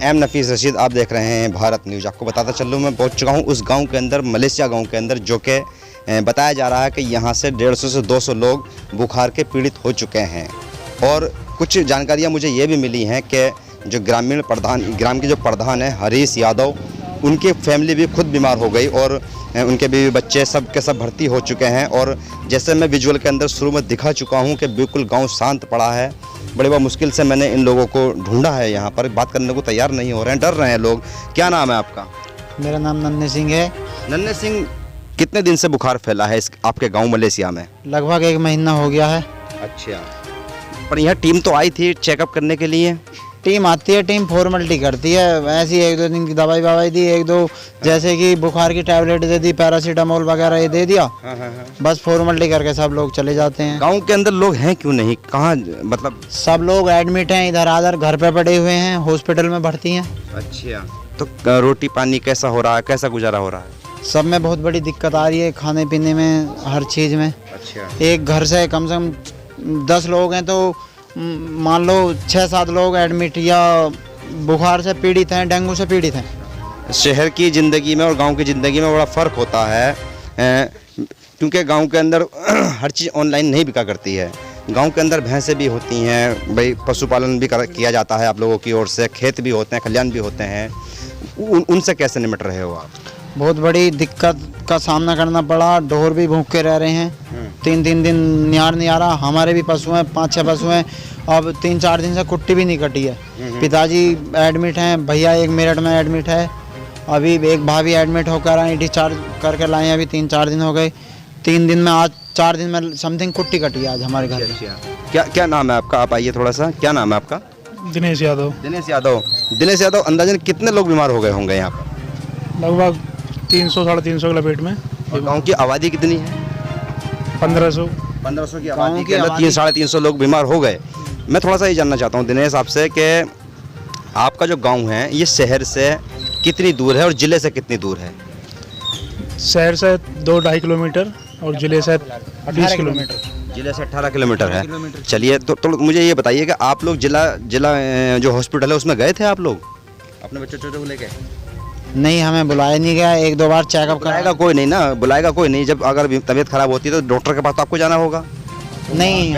M नफीस रशीद, आप देख रहे हैं भारत न्यूज़। आपको बताता चलूँ, मैं पहुंच चुका हूं उस गांव के अंदर, मलेशिया गांव के अंदर, जो कि बताया जा रहा है कि यहां से 150 से 200 लोग बुखार के पीड़ित हो चुके हैं। और कुछ जानकारियां मुझे ये भी मिली हैं कि जो ग्राम के जो प्रधान हैं हरीश यादव, उनकी फैमिली भी खुद बीमार हो गई और उनके बीवी बच्चे सब के सब भर्ती हो चुके हैं। और जैसे मैं विजुअल के अंदर शुरू में दिखा चुका हूं कि बिल्कुल गांव शांत पड़ा है। बड़ी बहुत मुश्किल से मैंने इन लोगों को ढूंढा है, यहाँ पर बात करने को तैयार नहीं हो रहे हैं, डर रहे हैं लोग। क्या नाम है आपका? मेरा नाम नन्हे सिंह है। नन्हे सिंह, कितने दिन से बुखार फैला है आपके गाँव मलेशिया में? लगभग 1 महीना हो गया है। अच्छा, पर यहाँ टीम तो आई थी चेकअप करने के लिए? टीम आती है, टीम फॉर्मेलिटी करती है, ऐसी 1-2 दिन की दवाई दी, 1-2 जैसे कि बुखार की टैबलेट दे दी, पैरासीटामोल वगैरह ये दे दिया। हाँ। बस फॉर्मेलिटी करके सब लोग चले जाते हैं। गांव के अंदर लोग हैं क्यों नहीं? कहाँ मतलब? सब लोग एडमिट हैं, इधर आधर घर पे पड़े हुए हैं, हॉस्पिटल में भर्ती हैं। अच्छा, तो रोटी पानी कैसा हो रहा है, कैसा गुजारा हो रहा है? सब में बहुत बड़ी दिक्कत आ रही है, खाने पीने में, हर चीज़ में। अच्छा, एक घर से कम 10 लोग हैं तो मान लो 6-7 लोग एडमिट या बुखार से पीड़ित हैं, डेंगू से पीड़ित हैं। शहर की ज़िंदगी में और गांव की ज़िंदगी में बड़ा फ़र्क होता है, क्योंकि गांव के अंदर हर चीज़ ऑनलाइन नहीं बिका करती है। गांव के अंदर भैंसें भी होती हैं, भाई पशुपालन भी किया जाता है आप लोगों की ओर से, खेत भी होते हैं, खलिहान भी होते हैं। उनसे कैसे निपट रहे हो आप? बहुत बड़ी दिक्कत का सामना करना पड़ा, ढोर भी भूख के रह रहे हैं। 3-3 दिन निहार नहीं आ रहा। हमारे भी पशु हैं, 5-6 पशु हैं। अब 3-4 दिन से कुट्टी भी नहीं कटी है। पिताजी एडमिट हैं, भैया एक मेरठ में एडमिट है, अभी एक भाभी एडमिट होकर आई, डिस्चार्ज करके लाए हैं, अभी 3-4 दिन हो गए। 3 दिन में, आज 4 दिन में समथिंग कुट्टी कटी है आज हमारे घर में। क्या नाम है आपका? आप आइए थोड़ा सा। क्या नाम है आपका? दिनेश यादव। दिनेश यादव, अंदाजन कितने लोग बीमार हो गए होंगे यहाँ पर? लगभग 300-350 के लपेट में। और गाँव की आबादी कितनी है? 1500 की आबादी के अंदर 300-350 लोग बीमार हो गए। मैं थोड़ा सा ये जानना चाहता हूँ दिनेश आपसे कि आपका जो गांव है ये शहर से कितनी दूर है और ज़िले से कितनी दूर है? शहर से 2-2.5 किलोमीटर और जिले से 20 किलोमीटर। ज़िले से 18 किलोमीटर है। चलिए, तो मुझे ये बताइए कि आप लोग जिला जो हॉस्पिटल है उसमें गए थे आप लोग अपने बच्चों को लेके? नहीं, हमें बुलाया नहीं गया। 1-2 बार चेकअप कराएगा कोई नहीं ना, बुलाएगा कोई नहीं। जब अगर तबीयत खराब होती है तो डॉक्टर के पास तो आपको जाना होगा। नहीं,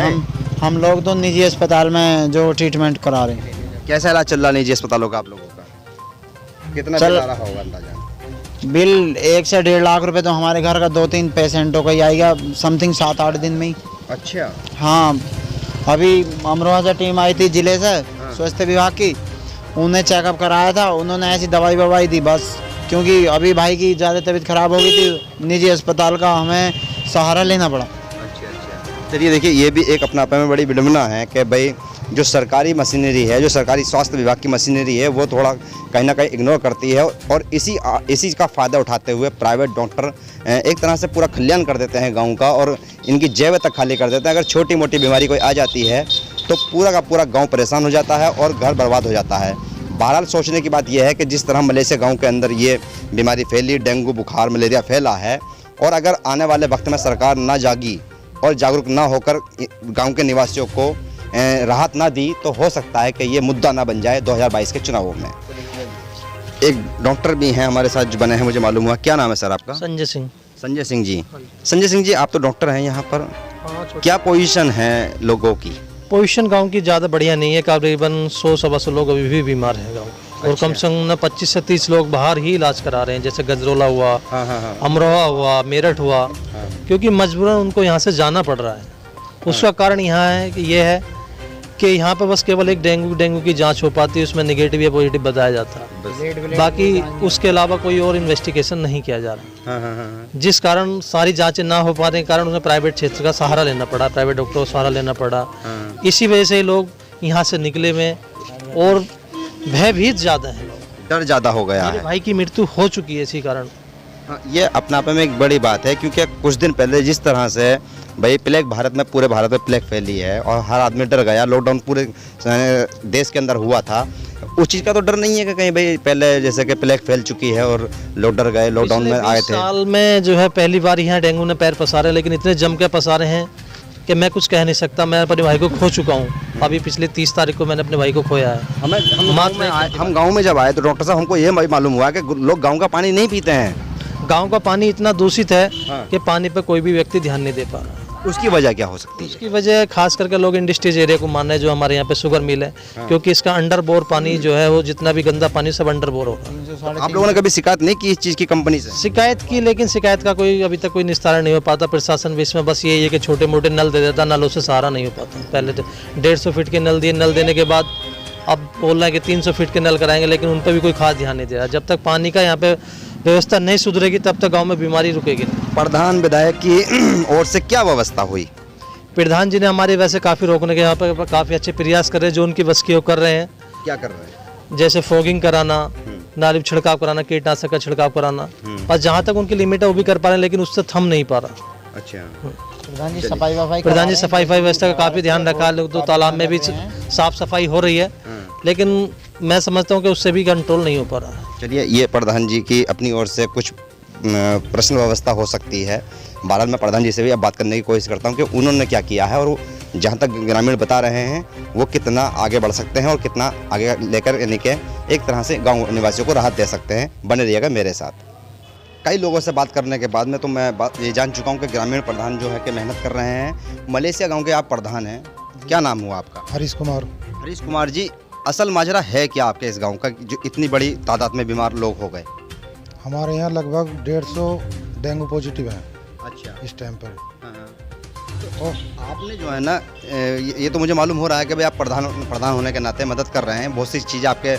हम लोग तो निजी अस्पताल में जो ट्रीटमेंट करा रहे हैं। कैसा इलाज चल रहा है निजी अस्पतालों का आप लोगों का? कितना बिल आ रहा होगा अंदाजा? बिल 1 से 1.5 लाख रुपए तो हमारे घर का 2-3 पेशेंटों का ही आएगा, समथिंग 7-8 दिन में ही। अच्छा, हाँ, अभी अमरोहा से टीम आई थी जिले से, स्वास्थ्य विभाग की, उन्हें चेकअप कराया था। उन्होंने ऐसी दवाई दी बस, क्योंकि अभी भाई की ज़्यादा तबीयत खराब हो गई थी, निजी अस्पताल का हमें सहारा लेना पड़ा। अच्छा। चलिए देखिए, ये भी एक अपना में बड़ी विडम्बना है कि भाई जो सरकारी मशीनरी है, जो सरकारी स्वास्थ्य विभाग की मशीनरी है, वो थोड़ा कहीं ना कहीं इग्नोर करती है और इसी का फ़ायदा उठाते हुए प्राइवेट डॉक्टर एक तरह से पूरा खलियान कर देते हैं गाँव का और इनकी जेब तक खाली कर देते हैं। अगर छोटी मोटी बीमारी कोई आ जाती है तो पूरा का पूरा गांव परेशान हो जाता है और घर बर्बाद हो जाता है। बहरहाल सोचने की बात यह है कि जिस तरह मलेशिया गांव के अंदर ये बीमारी फैली, डेंगू बुखार मलेरिया फैला है, और अगर आने वाले वक्त में सरकार ना जागी और जागरूक ना होकर गांव के निवासियों को राहत ना दी तो हो सकता है कि ये मुद्दा ना बन जाए 2022 के चुनावों में। एक डॉक्टर भी हैं हमारे साथ जो बने हैं, मुझे मालूम हुआ। क्या नाम है सर आपका? संजय सिंह जी। संजय सिंह जी, आप तो डॉक्टर हैं यहाँ पर, क्या पोजीशन है लोगों की? पोजीशन गांव की ज़्यादा बढ़िया नहीं है, करीबन 100-125 लोग अभी भी बीमार हैं गांव। और कम से कम 25 से 30 लोग बाहर ही इलाज करा रहे हैं, जैसे गजरोला हुआ, अमरोहा हुआ, मेरठ हुआ, क्योंकि मजबूरन उनको यहाँ से जाना पड़ रहा है। उसका कारण यहाँ है कि ये है कि यहाँ पे बस केवल एक डेंगू की जांच हो पाती है, उसमें नेगेटिव या पॉजिटिव बताया जाता है, बाकी उसके अलावा कोई और इन्वेस्टिगेशन नहीं किया जा रहा। जिस कारण सारी जांचें ना हो पाने के कारण उन्हें प्राइवेट क्षेत्र का सहारा लेना पड़ा, प्राइवेट डॉक्टरों का सहारा लेना पड़ा। इसी वजह से लोग यहाँ से निकले में और भयभीत ज़्यादा है, डर ज़्यादा हो गया है। भाई की मृत्यु हो चुकी है इसी कारण। ये अपना में एक बड़ी बात है, क्योंकि कुछ दिन पहले जिस तरह से भाई प्लेग भारत में, पूरे भारत में प्लेग फैली है और हर आदमी डर गया, लॉकडाउन पूरे देश के अंदर हुआ था, उस चीज़ का तो डर नहीं है कि कहीं भाई पहले जैसे कि प्लेग फैल चुकी है और लोग डर गए, लॉकडाउन में आए थे। साल में जो है पहली बार यहाँ डेंगू ने पैर पसारे, लेकिन इतने जम के पसारे हैं कि मैं कुछ कह नहीं सकता। मैं अपने भाई को खो चुका हूँ। अभी पिछले 30 तारीख को मैंने अपने भाई को खोया है। हम गाँव में जब आए तो डॉक्टर साहब हमको ये मालूम हुआ कि लोग गाँव का पानी नहीं पीते हैं। गांव का पानी इतना दूषित है हाँ। कि पानी पे कोई भी व्यक्ति ध्यान नहीं दे पा रहा। उसकी वजह क्या हो सकती है? उसकी वजह खास करके लोग इंडस्ट्रीज एरिया को मान रहे हैं, जो हमारे यहाँ पे शुगर मिल है। क्योंकि इसका अंडर बोर पानी जो है वो जितना भी गंदा पानी सब अंडर बोर होगा। आप लोगों ने कभी शिकायत नहीं की इस चीज़ की कंपनी से? शिकायत की, लेकिन शिकायत का कोई अभी तक कोई निस्तारण नहीं हो पाता। प्रशासन भी इसमें बस यही है कि छोटे मोटे नल दे देता, नलों से सहारा नहीं हो पाता। पहले तो 150 फीट के नल दिए, नल देने के बाद अब बोल रहे हैं कि 300 फीट के नल कराएंगे, लेकिन उन पर भी कोई खास ध्यान नहीं दे रहा। जब तक पानी का यहाँ पे व्यवस्था नहीं सुधरेगी तब तक गाँव में बीमारी रुकेगी नहीं। प्रधान विधायक की ओर से क्या व्यवस्था हुई? प्रधान जी ने हमारे वैसे काफ़ी रोकने के यहाँ पर काफ़ी अच्छे प्रयास कर रहे हैं, जो उनकी बस की वो कर रहे हैं। क्या कर रहे हैं? जैसे फॉगिंग कराना, नाली छिड़काव कराना, कीटनाशक का छिड़काव कराना, और जहाँ तक उनकी लिमिट है वो भी कर पा रहे हैं, लेकिन उससे थम नहीं पा रहा। अच्छा। प्रधान जी सफाई सफाई व्यवस्था का काफ़ी ध्यान रखा है। तो तालाब में भी साफ सफाई हो रही है, लेकिन मैं समझता हूँ कि उससे भी कंट्रोल नहीं हो पा रहा है। चलिए, ये प्रधान जी की अपनी ओर से कुछ प्रश्न व्यवस्था हो सकती है। बहरहाल मैं प्रधान जी से भी अब बात करने की कोशिश करता हूँ कि उन्होंने क्या किया है, और जहाँ तक ग्रामीण बता रहे हैं वो कितना आगे बढ़ सकते हैं और कितना आगे लेकर यानी कि एक तरह से गांव निवासियों को राहत दे सकते हैं। बने रहिएगा मेरे साथ। कई लोगों से बात करने के बाद में तो मैं ये जान चुका हूँ कि ग्रामीण प्रधान जो है कि मेहनत कर रहे हैं। मलेशिया गाँव के आप प्रधान हैं, क्या नाम हुआ आपका? हरीश कुमार। हरीश कुमार जी, असल माजरा है क्या आपके इस गाँव का जो इतनी बड़ी तादाद में बीमार लोग हो गए? हमारे यहाँ लगभग 150 डेंगू पॉजिटिव हैं अच्छा। इस टाइम पर। तो आपने जो है ना, ये तो मुझे मालूम हो रहा है कि भाई आप प्रधान होने के नाते मदद कर रहे हैं। बहुत सी चीज़ें आपके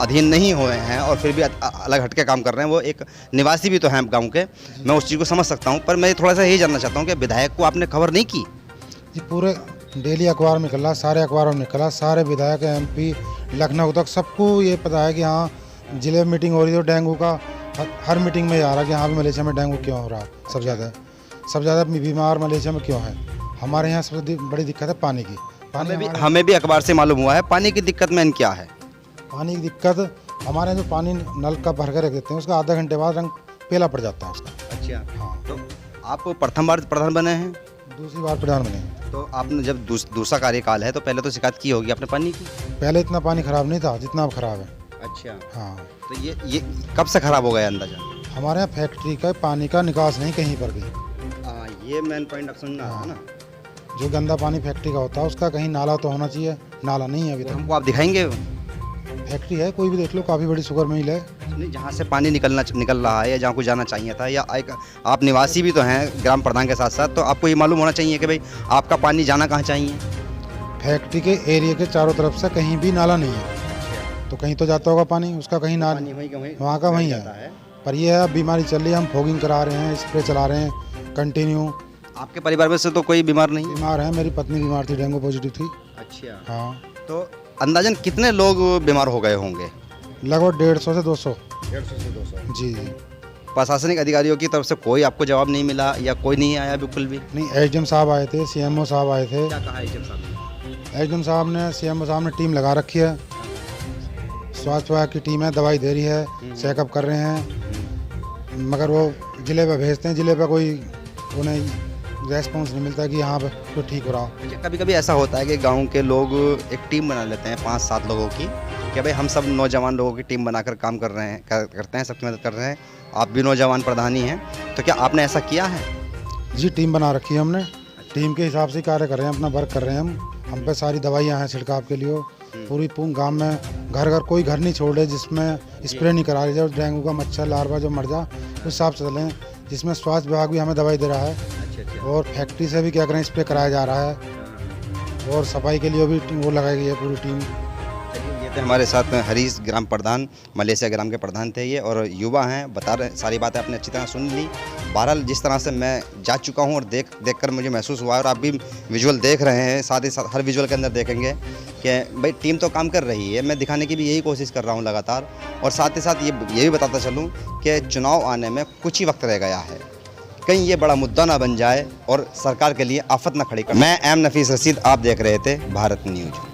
अधीन नहीं हुए हैं और फिर भी अलग हटके काम कर रहे हैं। वो एक निवासी भी तो हैं गांव के, मैं उस चीज़ को समझ सकता हूं। पर मैं थोड़ा सा यही जानना चाहता हूं कि विधायक को आपने खबर नहीं की? जी, पूरे डेली अखबार में निकला, सारे अखबारों में निकला, सारे विधायक MP लखनऊ तक सबको ये पता है कि हाँ जिले में मीटिंग हो रही है। तो डेंगू का हर मीटिंग में आ रहा है कि हाँ भी मलेशिया में डेंगू क्यों हो रहा है, सब ज़्यादा बीमार मलेशिया में क्यों है। हमारे यहाँ सबसे बड़ी दिक्कत है पानी की। हमें भी अखबार से मालूम हुआ है। पानी की दिक्कत में क्या है? पानी की दिक्कत हमारे यहाँ जो पानी नल का भर कर रख देते हैं उसका आधा घंटे बाद रंग पीला पड़ जाता है उसका। अच्छा। हाँ। तो आप प्रथम बार प्रधान बने हैं? दूसरी बार प्रधान बने। तो आपने जब दूसरा कार्यकाल है तो पहले तो शिकायत की होगी आपने पानी की? पहले इतना पानी खराब नहीं था जितना अब खराब है। अच्छा। हाँ। तो ये कब से खराब हो गया अंदाजा? हमारे यहाँ फैक्ट्री का पानी का निकास नहीं कहीं पर भी। ये मेन पॉइंट समझना है ना। जो गंदा पानी फैक्ट्री का होता है उसका कहीं नाला तो होना चाहिए, नाला नहीं है अभी तक। हमको आप दिखाएंगे? फैक्ट्री है, कोई भी देख लो, काफ़ी बड़ी शुगर मिल है। नहीं, जहाँ से पानी निकल रहा है या जहाँ को जाना चाहिए था, या आप निवासी भी तो हैं ग्राम प्रधान के साथ साथ, तो आपको ये मालूम होना चाहिए कि भाई आपका पानी जाना कहाँ चाहिए। फैक्ट्री के एरिया के चारों तरफ से कहीं भी नाला नहीं है, तो कहीं तो जाता होगा पानी, उसका कहीं नाला वहाँ का वहीं है। पर ये है बीमारी चल रही है, हम फॉगिंग करा रहे हैं, स्प्रे चला रहे हैं कंटिन्यू। आपके परिवार में से तो कोई बीमार नहीं? बीमार है, मेरी पत्नी बीमार थी, डेंगू पॉजिटिव थी। अच्छा। हाँ। तो अंदाजन कितने लोग बीमार हो गए होंगे? लगभग 150 से 200। 150 से 200। जी। प्रशासनिक अधिकारियों की तरफ से कोई आपको जवाब नहीं मिला या कोई नहीं आया बिल्कुल भी? नहीं, SDM साहब आए थे, CMO साहब आए थे। क्या कहा SDM साहब ने? SDM साहब ने, CMO साहब ने टीम लगा रखी है, स्वास्थ्य विभाग की टीम है, दवाई दे रही है, चेकअप कर रहे हैं, मगर वो जिले पर भेजते हैं, जिले पर कोई उन्हें रेस्पॉन्स नहीं मिलता कि यहाँ पर तो ठीक हो रहा। कभी कभी ऐसा होता है कि गांव के लोग एक टीम बना लेते हैं 5-7 लोगों की, कि भाई हम सब नौजवान लोगों की टीम बनाकर काम कर रहे हैं, करते हैं, सबकी मदद कर रहे हैं। आप भी नौजवान प्रधान ही हैं, तो क्या आपने ऐसा किया है? जी, टीम बना रखी है हमने, टीम के हिसाब से कार्य कर रहे हैं, अपना वर्क कर रहे हैं हम पे सारी दवाइयाँ हैं छिड़काव के लिए। पूरी गांव में घर कोई घर नहीं छोड़ रहे जिसमें स्प्रे नहीं करा रहे जाए, डेंगू का मच्छर लार्वा जो मर जा उस हिसाब से चलें, जिसमें स्वास्थ्य विभाग भी हमें दवाई दे रहा है। और फैक्ट्री से भी क्या करें, स्प्रे कराया जा रहा है, और सफाई के लिए भी वो लगाई गई है पूरी टीम। ये थे हमारे साथ हरीश ग्राम प्रधान, मलेशिया ग्राम के प्रधान थे ये, और युवा हैं, बता रहे सारी बातें आपने अच्छी तरह सुन ली। बहरहाल जिस तरह से मैं जा चुका हूँ और देख कर मुझे महसूस हुआ, और आप भी विजुअल देख रहे हैं, साथ ही साथ हर विजुअल के अंदर देखेंगे कि भाई टीम तो काम कर रही है। मैं दिखाने की भी यही कोशिश कर रहा हूँ लगातार, और साथ ही साथ ये भी बताता चलूँ कि चुनाव आने में कुछ ही वक्त रह गया है, कहीं ये बड़ा मुद्दा ना बन जाए और सरकार के लिए आफत ना खड़ी कर। मैं एम नफीस रशीद, आप देख रहे थे भारत न्यूज।